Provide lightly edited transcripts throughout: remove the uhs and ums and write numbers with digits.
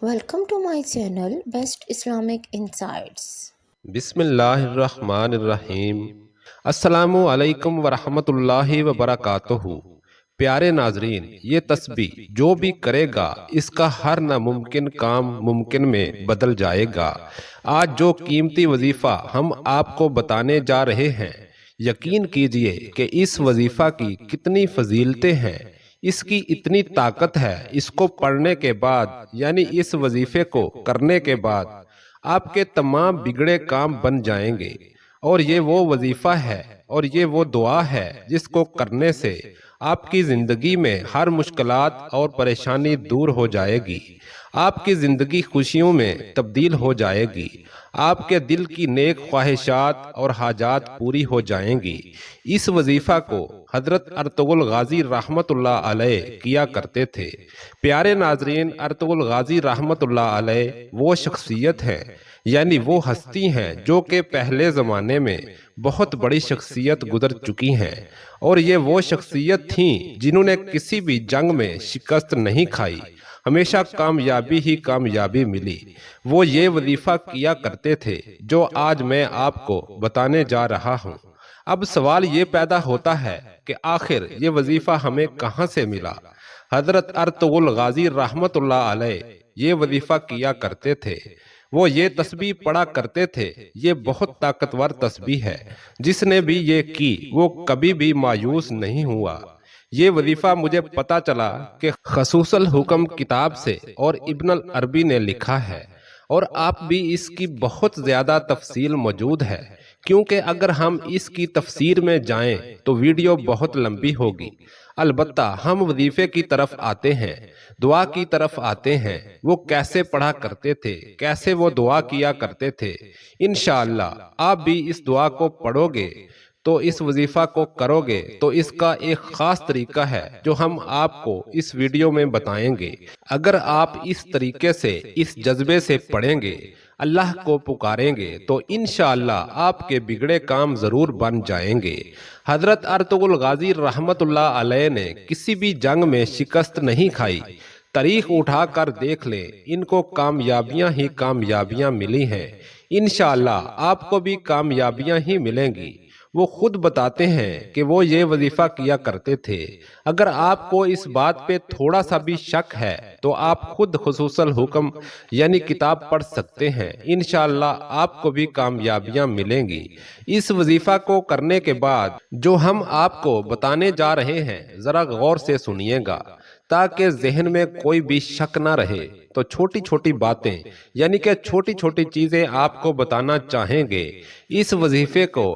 Welcome to my channel Best Islamic Insights. بسم اللہ الرحمن الرحیم۔ السلام علیکم ورحمۃ اللہ وبرکاتہ۔ پیارے ناظرین، یہ تسبیح جو بھی کرے گا اس کا ہر ناممکن کام ممکن میں بدل جائے گا۔ آج جو قیمتی وظیفہ ہم آپ کو بتانے جا رہے ہیں، یقین کیجئے کہ اس وظیفہ کی کتنی فضیلتیں ہیں، اس کی اتنی طاقت ہے۔ اس کو پڑھنے کے بعد یعنی اس وظیفے کو کرنے کے بعد آپ کے تمام بگڑے کام بن جائیں گے، اور یہ وہ وظیفہ ہے اور یہ وہ دعا ہے جس کو کرنے سے آپ کی زندگی میں ہر مشکلات اور پریشانی دور ہو جائے گی۔ آپ کی زندگی خوشیوں میں تبدیل ہو جائے گی، آپ کے دل کی نیک خواہشات اور حاجات پوری ہو جائیں گی۔ اس وظیفہ کو حضرت ارطغرل غازی رحمت اللہ علیہ کیا کرتے تھے۔ پیارے ناظرین، ارطغرل غازی رحمت اللہ علیہ وہ شخصیت ہے، یعنی وہ ہستی ہیں جو کہ پہلے زمانے میں بہت بڑی شخصیت گزر چکی ہیں، اور یہ وہ شخصیت تھیں جنہوں نے کسی بھی جنگ میں شکست نہیں کھائی، ہمیشہ کامیابی ہی کامیابی ملی۔ وہ یہ وظیفہ کیا کرتے تھے جو آج میں آپ کو بتانے جا رہا ہوں۔ اب سوال یہ پیدا ہوتا ہے کہ آخر یہ وظیفہ ہمیں کہاں سے ملا؟ حضرت ارطغرل غازی رحمت اللہ علیہ یہ وظیفہ کیا کرتے تھے، وہ یہ تسبیح پڑھا کرتے تھے۔ یہ بہت طاقتور تسبیح ہے، جس نے بھی یہ کی وہ کبھی بھی مایوس نہیں ہوا۔ یہ وظیفہ مجھے پتا چلا کہ خصوص الحکم کتاب سے اور ابن العربی نے لکھا ہے، اور آپ بھی اس کی بہت زیادہ تفصیل موجود ہے، کیونکہ اگر ہم اس کی تفسیر میں جائیں تو ویڈیو بہت لمبی ہوگی۔ البتہ ہم وظیفے کی طرف آتے ہیں، دعا کی طرف آتے ہیں۔ وہ کیسے پڑھا کرتے تھے، کیسے وہ دعا کیا کرتے تھے۔ انشاءاللہ آپ بھی اس دعا کو پڑھو گے تو اس وظیفہ کو کرو گے تو اس کا ایک خاص طریقہ ہے جو ہم آپ کو اس ویڈیو میں بتائیں گے۔ اگر آپ اس طریقے سے، اس جذبے سے پڑھیں گے، اللہ کو پکاریں گے، تو انشاءاللہ آپ کے بگڑے کام ضرور بن جائیں گے۔ حضرت ارطغرل غازی رحمت اللہ علیہ نے کسی بھی جنگ میں شکست نہیں کھائی۔ تاریخ اٹھا کر دیکھ لیں، ان کو کامیابیاں ہی کامیابیاں ملی ہیں۔ انشاءاللہ آپ کو بھی کامیابیاں ہی ملیں گی۔ وہ خود بتاتے ہیں کہ وہ یہ وظیفہ کیا کرتے تھے۔ اگر آپ کو اس بات پہ تھوڑا سا بھی شک ہے تو آپ خود خصوص الحکم یعنی کتاب پڑھ سکتے ہیں، انشاءاللہ آپ کو بھی کامیابیاں ملیں گی۔ اس وظیفہ کو کرنے کے بعد جو ہم آپ کو بتانے جا رہے ہیں، ذرا غور سے سنیے گا تاکہ ذہن میں کوئی بھی شک نہ رہے۔ تو چھوٹی چھوٹی باتیں یعنی کہ چھوٹی چھوٹی چیزیں آپ کو بتانا چاہیں گے۔ اس وظیفے کو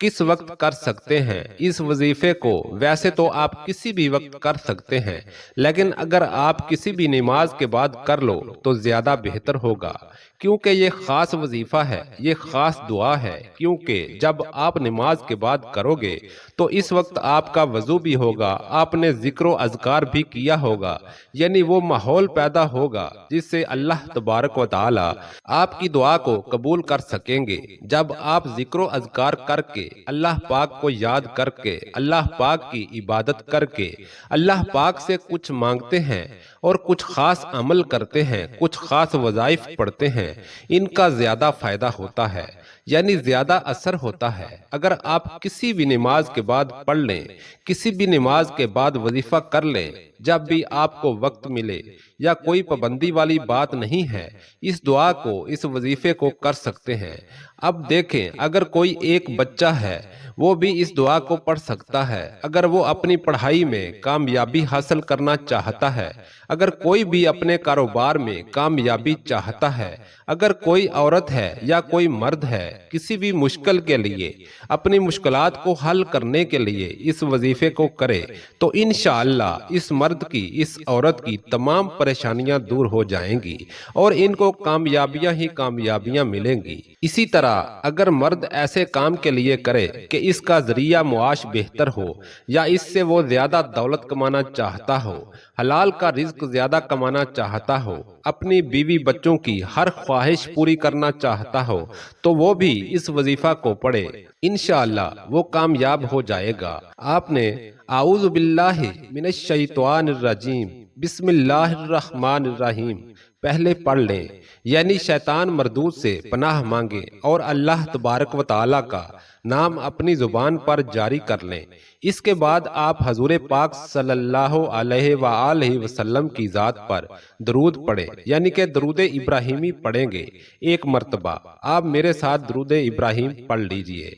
کس وقت کر سکتے ہیں؟ اس وظیفے کو ویسے تو آپ کسی بھی وقت کر سکتے ہیں، لیکن اگر آپ کسی بھی نماز کے بعد کر لو تو زیادہ بہتر ہوگا، کیونکہ یہ خاص وظیفہ ہے، یہ خاص دعا ہے۔ کیونکہ جب آپ نماز کے بعد کرو گے تو اس وقت آپ کا وضو بھی ہوگا، آپ نے ذکر و اذکار بھی کیا ہوگا، یعنی وہ ماحول پیدا ہوگا جس سے اللہ تبارک و تعالی آپ کی دعا کو قبول کر سکیں گے۔ جب آپ ذکر و اذکار کر کے، اللہ پاک کو یاد کر کے، اللہ پاک کی عبادت کر کے، اللہ پاک سے کچھ مانگتے ہیں اور کچھ خاص عمل کرتے ہیں، کچھ خاص وظائف پڑھتے ہیں، ان کا زیادہ فائدہ ہوتا ہے، یعنی زیادہ اثر ہوتا ہے۔ اگر آپ کسی بھی نماز کے بعد پڑھ لیں، کسی بھی نماز کے بعد وظیفہ کر لیں، جب بھی آپ کو وقت ملے، یا کوئی پابندی والی بات نہیں ہے، اس دعا کو، اس وظیفے کو کر سکتے ہیں۔ اب دیکھیں، اگر کوئی ایک بچہ ہے وہ بھی اس دعا کو پڑھ سکتا ہے۔ اگر وہ اپنی پڑھائی میں کامیابی حاصل کرنا چاہتا ہے، اگر کوئی بھی اپنے کاروبار میں کامیابی چاہتا ہے، اگر کوئی عورت ہے یا کوئی مرد ہے، کسی بھی مشکل کے لیے، اپنی مشکلات کو حل کرنے کے لیے اس وظیفے کو کرے تو انشاءاللہ اس مرد کی، اس عورت کی تمام پریشانیاں دور ہو جائیں گی اور ان کو کامیابیاں ہی کامیابیاں ملیں گی۔ اسی طرح اگر مرد ایسے کام کے لیے کرے کہ اس کا ذریعہ معاش بہتر ہو، یا اس سے وہ زیادہ دولت کمانا چاہتا ہو، حلال کا رزق زیادہ کمانا چاہتا ہو، اپنی بیوی بچوں کی ہر خواہش پوری کرنا چاہتا ہو، تو وہ بھی اس وظیفہ کو پڑھے، انشاءاللہ وہ کامیاب ہو جائے گا۔ آپ نے اعوذ باللہ من الشیطان الرجیم، بسم اللہ الرحمن الرحیم پہلے پڑھ لیں، یعنی شیطان مردود سے پناہ مانگیں اور اللہ تبارک و تعالیٰ کا نام اپنی زبان پر جاری کر لیں۔ اس کے بعد آپ حضور پاک صلی اللہ علیہ وآلہ وسلم کی ذات پر درود پڑھیں، یعنی کہ درود ابراہیمی پڑھیں گے 1 مرتبہ۔ آپ میرے ساتھ درود ابراہیم پڑھ لیجئے۔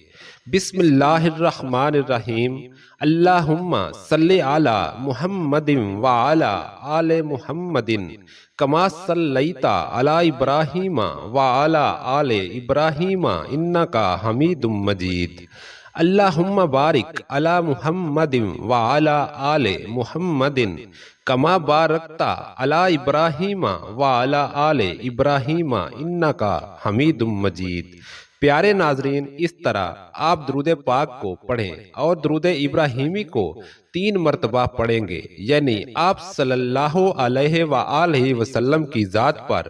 بسم اللہ الرحمن الرحیم، اللہم صلی علی محمد وعلی آل محمد کما صلیت علی ابراہیم وعلی آل ابراہیم انکا حمید مجید۔ اللہم بارک علی محمد وعلی آل محمد کما بارکت علی ابراہیم وعلی آل ابراہیم انکا حمید مجید۔ پیارے ناظرین، اس طرح آپ درود پاک کو پڑھیں اور درود ابراہیمی کو 3 مرتبہ پڑھیں گے، یعنی آپ صلی اللہ علیہ وآلہ وسلم کی ذات پر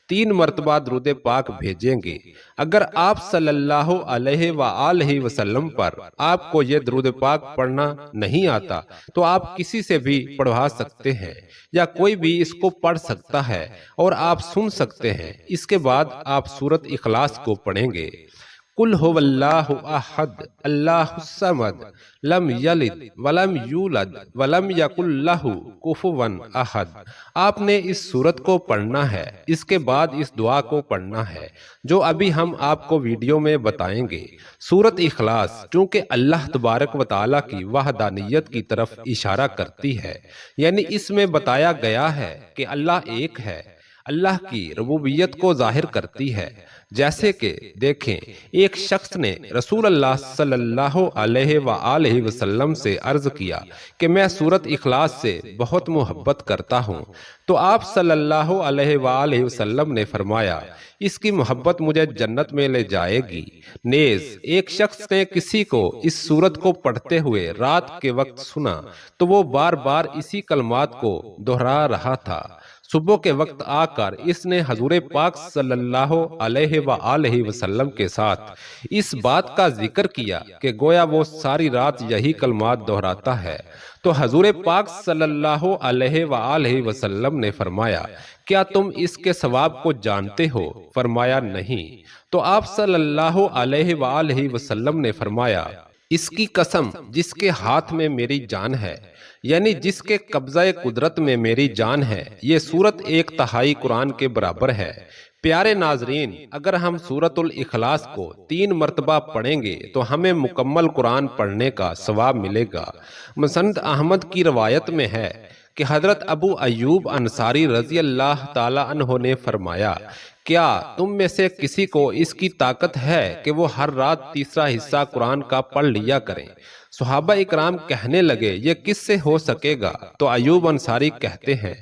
3 مرتبہ درود پاک بھیجیں گے۔ اگر آپ صلی اللہ علیہ وآلہ وسلم پر آپ کو یہ درود پاک پڑھنا نہیں آتا تو آپ کسی سے بھی پڑھوا سکتے ہیں، یا کوئی بھی اس کو پڑھ سکتا ہے اور آپ سن سکتے ہیں۔ اس کے بعد آپ سورۃ اخلاص کو پڑھیں گے۔ قل هو اللہ احد اللہ الصمد لم یلد ولم یولد ولم یکن لہ کفوا احد۔ آپ نے اس سورت کو پڑھنا ہے، اس کے بعد اس دعا کو پڑھنا ہے جو ابھی ہم آپ کو ویڈیو میں بتائیں گے۔ سورۃ اخلاص چونکہ اللہ تبارک و تعالیٰ کی وحدانیت کی طرف اشارہ کرتی ہے، یعنی اس میں بتایا گیا ہے کہ اللہ ایک ہے، اللہ کی ربوبیت کو ظاہر کرتی ہے۔ جیسے کہ دیکھیں، ایک شخص نے رسول اللہ صلی اللہ علیہ وآلہ وسلم سے عرض کیا کہ میں سورۃ اخلاص سے بہت محبت کرتا ہوں، تو آپ صلی اللہ علیہ وآلہ وسلم نے فرمایا اس کی محبت مجھے جنت میں لے جائے گی۔ نیز ایک شخص نے کسی کو اس سورت کو پڑھتے ہوئے رات کے وقت سنا تو وہ بار بار اسی کلمات کو دہرا رہا تھا۔ صبح کے وقت آ کر اس نے حضور پاک صلی اللہ علیہ وآلہ وسلم کے ساتھ اس بات کا ذکر کیا کہ گویا وہ ساری رات یہی کلمات دہراتا ہے، تو حضور پاک صلی اللہ علیہ وآلہ وسلم نے فرمایا کیا تم اس کے ثواب کو جانتے ہو؟ فرمایا نہیں۔ تو آپ صلی اللہ علیہ وآلہ وسلم نے فرمایا اس کی قسم جس کے ہاتھ میں میری جان ہے، یعنی جس کے قبضہ قدرت میں میری جان ہے، یہ سورت 1/3 قرآن کے برابر ہے۔ پیارے ناظرین، اگر ہم سورۃ الاخلاص کو 3 مرتبہ پڑھیں گے تو ہمیں مکمل قرآن پڑھنے کا ثواب ملے گا۔ مسند احمد کی روایت میں ہے کہ حضرت ابو ایوب انصاری رضی اللہ تعالی عنہ نے فرمایا کیا تم میں سے کسی کو اس کی طاقت ہے کہ وہ ہر رات تیسرا حصہ قرآن کا پڑھ لیا کریں؟ صحابہ اکرام کہنے لگے یہ کس سے ہو سکے گا؟ تو ایوب انصاری کہتے ہیں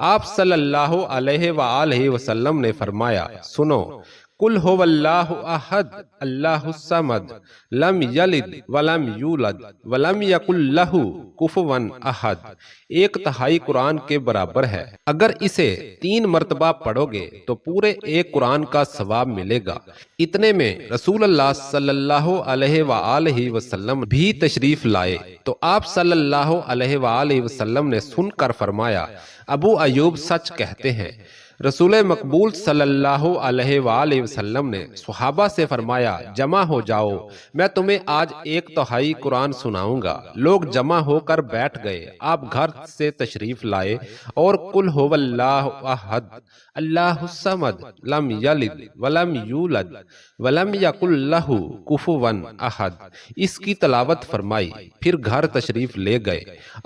آپ صلی اللہ علیہ وآلہ وسلم نے فرمایا سنو، قل هو اللہ احد اللہ الصمد لم یلد ولم یولد ولم یکن لہ کفوا احد، 1/3 قرآن کے برابر ہے۔ اگر اسے 3 مرتبہ پڑھو گے تو پورے 1 قرآن کا ثواب ملے گا۔ اتنے میں رسول اللہ صلی اللہ علیہ وآلہ وسلم بھی تشریف لائے تو آپ صلی اللہ علیہ وآلہ وسلم نے سن کر فرمایا ابو ایوب سچ کہتے ہیں۔ رسول مقبول صلی اللہ علیہ وآلہ وسلم نے صحابہ سے فرمایا جمع ہو جاؤ، میں تمہیں آج 1/3 قرآن سناؤں گا۔ لوگ جمع ہو کر بیٹھ گئے۔ آپ گھر سے تشریف لائے اور قل هو اللہ احد اللہ الصمد لم یلد ولم یولد ولم یکن لہ کفوا احد اس کی تلاوت فرمائی، پھر گھر تشریف لے گئے۔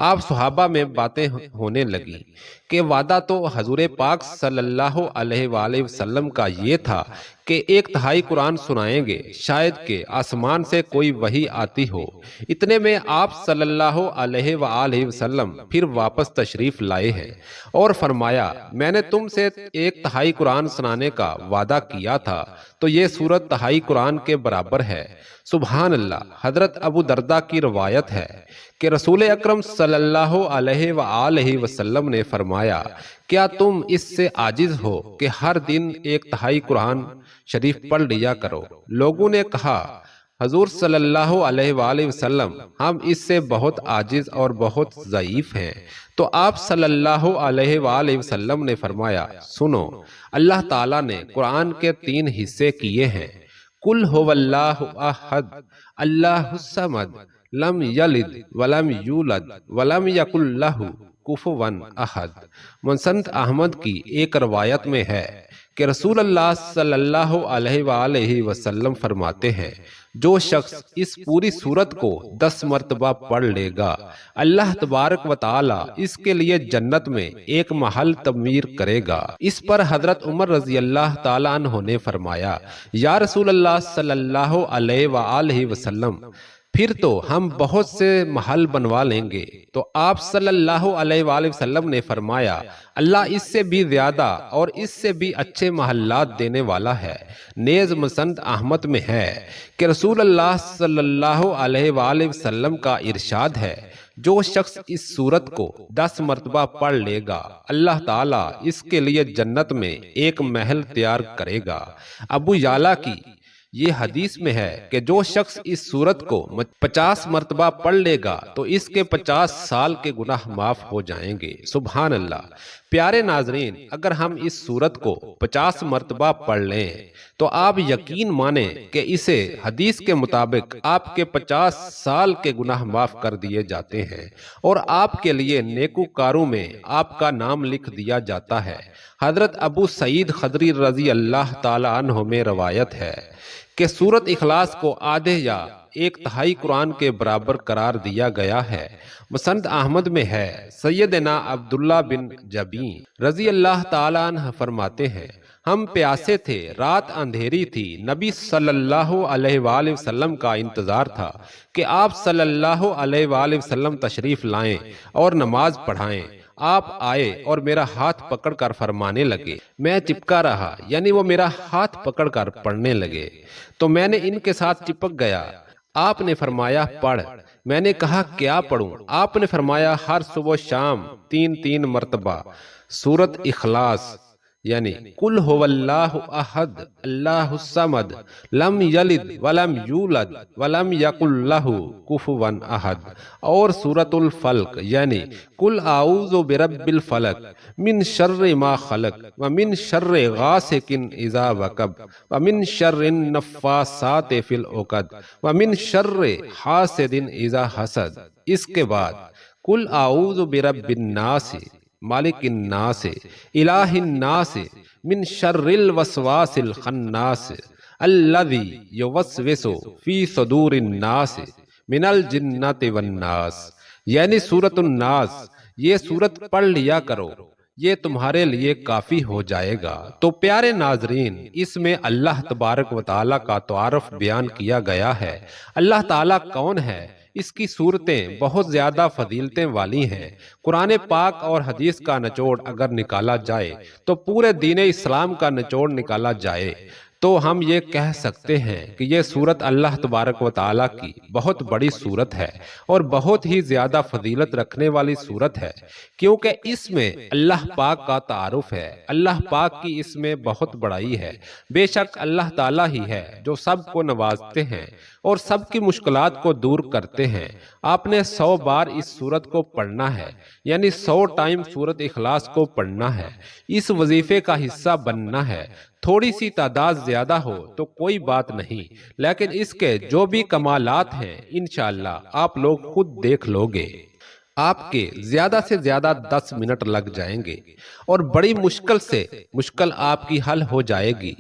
آپ صحابہ میں باتیں ہونے لگی کہ وعدہ تو حضور پاک صلی اللہ علیہ وآلہ وسلم کا یہ تھا کہ 1/3 قرآن سنائیں گے، شاید کہ آسمان سے کوئی وحی آتی ہو۔ اتنے میں آپ صلی اللہ علیہ وآلہ وسلم پھر واپس تشریف لائے ہیں اور فرمایا میں نے تم سے 1/3 قرآن سنانے کا وعدہ کیا تھا، تو یہ سورت 1/3 قرآن کے برابر ہے۔ سبحان اللہ۔ حضرت ابو دردہ کی روایت ہے کہ رسول اکرم صلی اللہ علیہ وآلہ وسلم نے فرمایا کیا تم اس سے عاجز ہو کہ ہر دن 1/3 قرآن شریف پڑھ لیا کرو؟ لوگوں نے کہا حضور صلی اللہ علیہ وآلہ وسلم ہم اس سے بہت عاجز اور بہت ضعیف ہیں، تو آپ صلی اللہ علیہ وآلہ وسلم نے فرمایا، سنو، اللہ تعالیٰ نے قرآن کے 3 حصے کیے ہیں، قل هو اللہ احد، اللہ الصمد، لم یلد ولم یولد ولم یکن لہ کفوا احد۔ مسند احمد کی ایک روایت میں ہے کہ رسول اللہ صلی اللہ علیہ وآلہ وسلم فرماتے ہیں، جو شخص اس پوری سورت کو 10 مرتبہ پڑھ لے گا، اللہ تبارک و تعالی اس کے لیے جنت میں ایک محل تعمیر کرے گا۔ اس پر حضرت عمر رضی اللہ تعالیٰ عنہ نے فرمایا، یا رسول اللہ صلی اللہ علیہ وآلہ وسلم، پھر تو ہم بہت سے محل بنوا لیں گے۔ تو آپ صلی اللہ علیہ وآلہ وسلم نے فرمایا، اللہ اس سے بھی زیادہ اور اس سے بھی اچھے محلات دینے والا ہے۔ نیز مسند احمد میں ہے کہ رسول اللہ صلی اللہ علیہ وآلہ وسلم کا ارشاد ہے، جو شخص اس سورت کو 10 مرتبہ پڑھ لے گا، اللہ تعالیٰ اس کے لیے جنت میں ایک محل تیار کرے گا۔ ابو یعلا کی یہ حدیث میں ہے کہ جو شخص اس سورت کو 50 مرتبہ پڑھ لے گا تو اس کے 50 سال کے گناہ معاف ہو جائیں گے۔ سبحان اللہ۔ پیارے ناظرین، اگر ہم اس سورت کو 50 مرتبہ پڑھ لیں تو آپ یقین مانیں کہ اسے حدیث کے مطابق آپ کے 50 سال کے گناہ معاف کر دیے جاتے ہیں اور آپ کے لیے نیکوکاروں میں آپ کا نام لکھ دیا جاتا ہے۔ حضرت ابو سعید خدری رضی اللہ تعالی عنہ میں روایت ہے کہ سورت اخلاص کو آدھے یا 1/3 قرآن کے برابر قرار دیا گیا ہے۔ مسند احمد میں ہے، سیدنا عبداللہ بن جبین رضی اللہ تعالیٰ عنہ فرماتے ہیں، ہم پیاسے تھے، رات اندھیری تھی، نبی صلی اللہ علیہ وآلہ وسلم کا انتظار تھا کہ آپ صلی اللہ علیہ وآلہ وسلم تشریف لائیں اور نماز پڑھائیں۔ آپ آئے اور میرا ہاتھ پکڑ کر فرمانے لگے، میں چپکا رہا، یعنی وہ میرا ہاتھ پکڑ کر پڑھنے لگے تو میں نے ان کے ساتھ چپک گیا۔ آپ نے فرمایا پڑھ۔ میں نے کہا کیا پڑھوں؟ آپ نے فرمایا ہر صبح و شام 3 مرتبہ سورت اخلاص، یعنی قل هو اللہ احد اللہ الصمد لم یلد ولم یولد ولم یکن لہ کفوا احد، اور سورۃ الفلق، یعنی قل اعوذ برب الفلق من شر ما خلق ومن شر غاسق اذا وقب ومن شر النفاثات فی العقد ومن شر حاسد اذا حسد۔ اس کے بعد قل اعوذ برب الناس مالک الناس الہ الناس من شر الوسواس الخناس الذی یوسوس فی صدور الناس من الجنۃ والناس، یعنی سورۃ الناس۔ یہ سورت پڑھ لیا کرو، یہ تمہارے لیے کافی ہو جائے گا۔ تو پیارے ناظرین، اس میں اللہ تبارک و تعالیٰ کا تعارف بیان کیا گیا ہے۔ اللہ تعالیٰ کون ہے؟ اس کی صورتیں بہت زیادہ فضیلتیں والی ہیں۔ قرآن پاک اور حدیث کا نچوڑ اگر نکالا جائے تو پورے دین اسلام کا نچوڑ نکالا جائے تو ہم یہ کہہ سکتے ہیں کہ یہ سورت اللہ تبارک و تعالیٰ کی بہت بڑی سورت ہے اور بہت ہی زیادہ فضیلت رکھنے والی سورت ہے، کیونکہ اس میں اللہ پاک کا تعارف ہے۔ اللہ پاک کی اس میں بہت بڑائی ہے۔ بے شک اللہ تعالیٰ ہی ہے جو سب کو نوازتے ہیں اور سب کی مشکلات کو دور کرتے ہیں۔ آپ نے 100 بار اس سورت کو پڑھنا ہے، یعنی 100 ٹائم سورت اخلاص کو پڑھنا ہے، اس وظیفے کا حصہ بننا ہے۔ تھوڑی سی تعداد زیادہ ہو تو کوئی بات نہیں، لیکن اس کے جو بھی کمالات ہیں انشاءاللہ آپ لوگ خود دیکھ لو گے۔ آپ کے زیادہ سے زیادہ 10 منٹ لگ جائیں گے اور بڑی مشکل سے مشکل آپ کی حل ہو جائے گی۔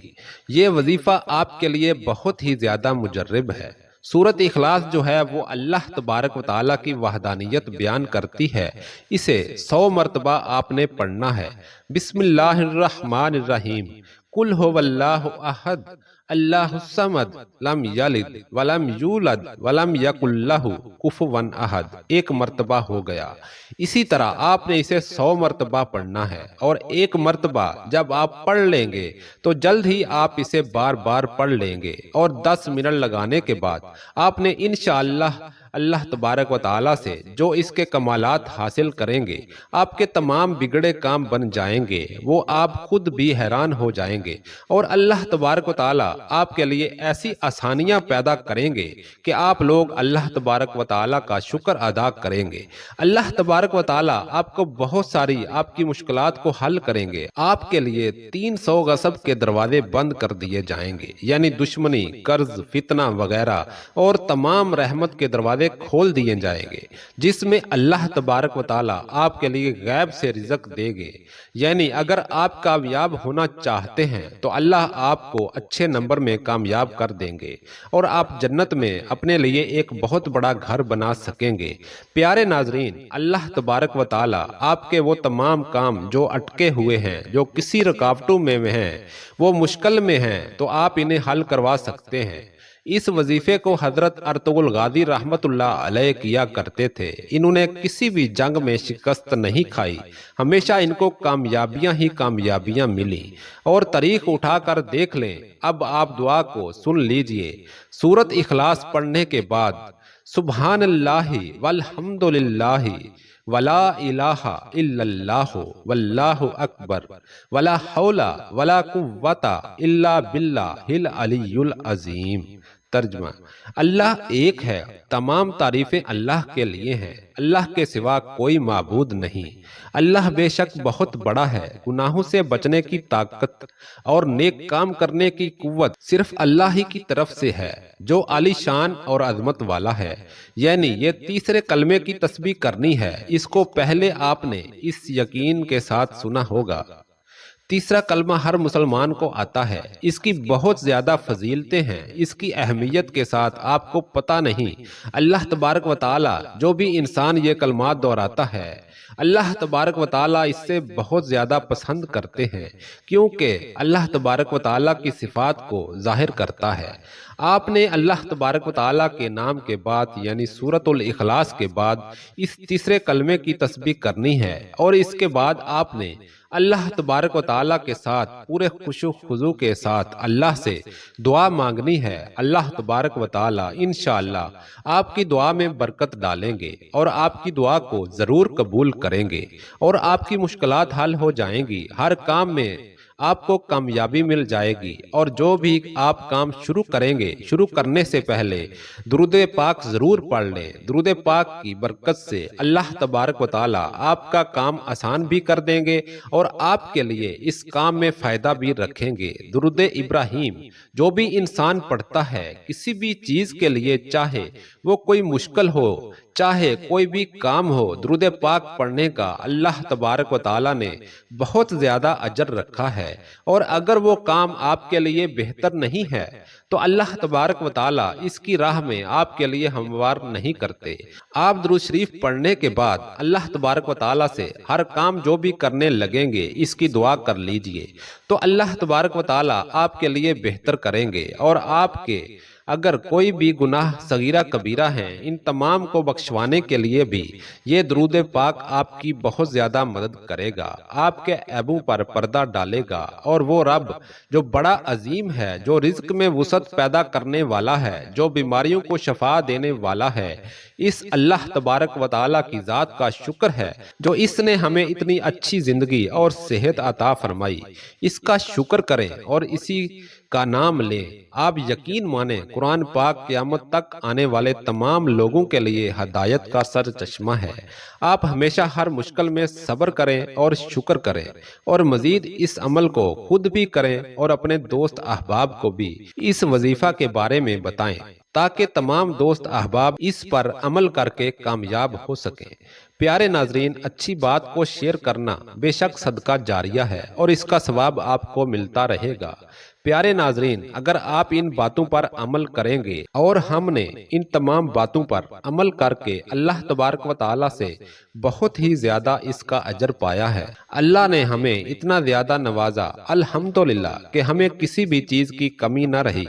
یہ وظیفہ آپ کے لیے بہت ہی زیادہ مجرب ہے۔ سورت اخلاص جو ہے وہ اللہ تبارک و تعالیٰ کی وحدانیت بیان کرتی ہے۔ اسے 100 مرتبہ آپ نے پڑھنا ہے۔ بسم اللہ الرحمن الرحیم، قل هو اللہ احد اللہ الصمد لم یلد ولم یولد ولم یکن لہ کفوا احد، 1 مرتبہ ہو گیا۔ اسی طرح آپ نے اسے 100 مرتبہ پڑھنا ہے، اور 1 مرتبہ جب آپ پڑھ لیں گے تو جلد ہی آپ اسے بار بار پڑھ لیں گے، اور 10 منٹ لگانے کے بعد آپ نے انشاءاللہ اللہ تبارک و تعالیٰ سے جو اس کے کمالات حاصل کریں گے، آپ کے تمام بگڑے کام بن جائیں گے۔ وہ آپ خود بھی حیران ہو جائیں گے، اور اللہ تبارک و تعالیٰ آپ کے لیے ایسی آسانیاں پیدا کریں گے کہ آپ لوگ اللہ تبارک و تعالیٰ کا شکر ادا کریں گے۔ اللہ تبارک و تعالیٰ آپ کو بہت ساری آپ کی مشکلات کو حل کریں گے۔ آپ کے لیے 300 غصب کے دروازے بند کر دیے جائیں گے، یعنی دشمنی، قرض، فتنہ وغیرہ، اور تمام رحمت کے دروازے کھول دیے جائیں گے، جس میں اللہ تبارک و تعالیٰ آپ کے لیے غیب سے رزق دے گے۔ یعنی اگر آپ کامیاب ہونا چاہتے ہیں تو اللہ آپ کو اچھے نمبر میں کامیاب کر دیں گے اور آپ جنت میں اپنے لیے ایک بہت بڑا گھر بنا سکیں گے۔ پیارے ناظرین، اللہ تبارک و تعالیٰ آپ کے وہ تمام کام جو اٹکے ہوئے ہیں، جو کسی رکاوٹوں میں ہیں، وہ مشکل میں ہیں، تو آپ انہیں حل کروا سکتے ہیں۔ اس وظیفے کو حضرت ارطغرل غازی رحمت اللہ علیہ کیا کرتے تھے۔ انہوں نے کسی بھی جنگ میں شکست نہیں کھائی، ہمیشہ ان کو کامیابیاں ہی کامیابیاں ملی۔ اور تاریخ اٹھا کر دیکھ لیں۔ اب آپ دعا کو سن لیجئے۔ سورۃ اخلاص پڑھنے کے بعد سبحان اللہ والحمد للہ ولا الہ الا اللہ واللہ اکبر ولا حول ولا قوۃ الا باللہ العلی العظیم۔ ترجمہ: اللہ ایک ہے، تمام تعریفیں اللہ کے لیے ہیں، اللہ کے سوا کوئی معبود نہیں۔ اللہ بے شک بہت بڑا ہے، گناہوں سے بچنے کی طاقت اور نیک کام کرنے کی قوت صرف اللہ ہی کی طرف سے ہے، جو عالی شان اور عظمت والا ہے۔ یعنی یہ تیسرے کلمے کی تسبیح کرنی ہے، اس کو پہلے آپ نے اس یقین کے ساتھ سنا ہوگا۔ تیسرا کلمہ ہر مسلمان کو آتا ہے، اس کی بہت زیادہ فضیلتیں ہیں، اس کی اہمیت کے ساتھ آپ کو پتہ نہیں۔ اللہ تبارک و تعالی جو بھی انسان یہ کلمات دہراتا ہے، اللہ تبارک و تعالیٰ اس سے بہت زیادہ پسند کرتے ہیں، کیونکہ اللہ تبارک و تعالیٰ کی صفات کو ظاہر کرتا ہے۔ آپ نے اللہ تبارک و تعالیٰ کے نام کے بعد یعنی سورۃ الاخلاص کے بعد اس تیسرے کلمے کی تسبیح کرنی ہے، اور اس کے بعد آپ نے اللہ تبارک و تعالیٰ کے ساتھ پورے خشوع خضوع کے ساتھ اللہ سے دعا مانگنی ہے۔ اللہ تبارک و تعالیٰ انشاءاللہ آپ کی دعا میں برکت ڈالیں گے اور آپ کی دعا کو ضرور قبول کریں گے، اور آپ کی مشکلات حل ہو جائیں گی۔ ہر کام میں آپ کو کامیابی مل جائے گی، اور جو بھی آپ کام شروع کریں گے، شروع کرنے سے پہلے درود پاک ضرور پڑھ لیں۔ درود پاک کی برکت سے اللہ تبارک و تعالیٰ آپ کا کام آسان بھی کر دیں گے اور آپ کے لیے اس کام میں فائدہ بھی رکھیں گے۔ درود ابراہیم جو بھی انسان پڑھتا ہے کسی بھی چیز کے لیے، چاہے وہ کوئی مشکل ہو، چاہے کوئی بھی کام ہو، درود پاک پڑھنے کا اللہ تبارک و تعالیٰ نے بہت زیادہ اجر رکھا ہے، اور اگر وہ کام آپ کے لیے بہتر نہیں ہے تو اللہ تبارک و تعالیٰ اس کی راہ میں آپ کے لیے ہموار نہیں کرتے۔ آپ درود شریف پڑھنے کے بعد اللہ تبارک و تعالیٰ سے ہر کام جو بھی کرنے لگیں گے اس کی دعا کر لیجئے، تو اللہ تبارک و تعالیٰ آپ کے لیے بہتر کریں گے، اور آپ کے اگر کوئی بھی گناہ صغیرہ کبیرہ ہیں ان تمام کو بخشوانے کے لیے بھی یہ درود پاک آپ کی بہت زیادہ مدد کرے گا، آپ کے عیبوں پر پردہ ڈالے گا، اور وہ رب جو بڑا عظیم ہے، جو رزق میں وسعت پیدا کرنے والا ہے، جو بیماریوں کو شفا دینے والا ہے، اس اللہ تبارک و تعالیٰ کی ذات کا شکر ہے جو اس نے ہمیں اتنی اچھی زندگی اور صحت عطا فرمائی۔ اس کا شکر کریں اور اسی کا نام لیں۔ آپ یقین مانیں قرآن پاک قیامت تک آنے والے تمام لوگوں کے لیے ہدایت کا سر چشمہ ہے۔ آپ ہمیشہ ہر مشکل میں صبر کریں اور شکر کریں، اور مزید اس عمل کو خود بھی کریں اور اپنے دوست احباب کو بھی اس وظیفہ کے بارے میں بتائیں، تاکہ تمام دوست احباب اس پر عمل کر کے کامیاب ہو سکیں۔ پیارے ناظرین، اچھی بات کو شیئر کرنا بے شک صدقہ جاریہ ہے، اور اس کا ثواب آپ کو ملتا رہے گا۔ پیارے ناظرین، اگر آپ ان باتوں پر عمل کریں گے، اور ہم نے ان تمام باتوں پر عمل کر کے اللہ تبارک و تعالیٰ سے بہت ہی زیادہ اس کا اجر پایا ہے۔ اللہ نے ہمیں اتنا زیادہ نوازا، الحمدللہ، کہ ہمیں کسی بھی چیز کی کمی نہ رہی۔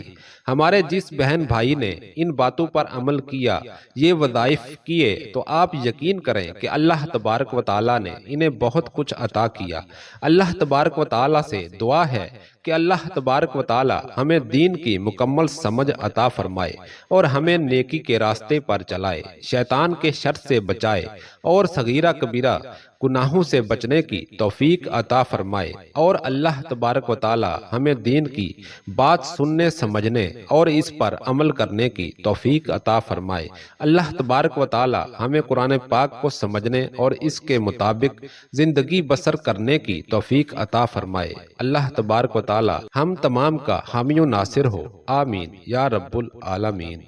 ہمارے جس بہن بھائی نے ان باتوں پر عمل کیا، یہ وظائف کیے، تو آپ یقین کریں کہ اللہ تبارک و تعالیٰ نے انہیں بہت کچھ عطا کیا۔ اللہ تبارک و تعالیٰ سے دعا ہے کہ اللہ تبارک و تعالیٰ ہمیں دین کی مکمل سمجھ عطا فرمائے، اور ہمیں نیکی کے راستے پر چلائے، شیطان کے شر سے بچائے، اور صغیرہ کبیرہ گناہوں سے بچنے کی توفیق عطا فرمائے، اور اللہ تبارک و تعالی ہمیں دین کی بات سننے سمجھنے اور اس پر عمل کرنے کی توفیق عطا فرمائے۔ اللہ تبارک و تعالی ہمیں قرآن پاک کو سمجھنے اور اس کے مطابق زندگی بسر کرنے کی توفیق عطا فرمائے۔ اللہ تبارک و تعالی ہم تمام کا حامی و ناصر ہو، آمین یا رب العالمین۔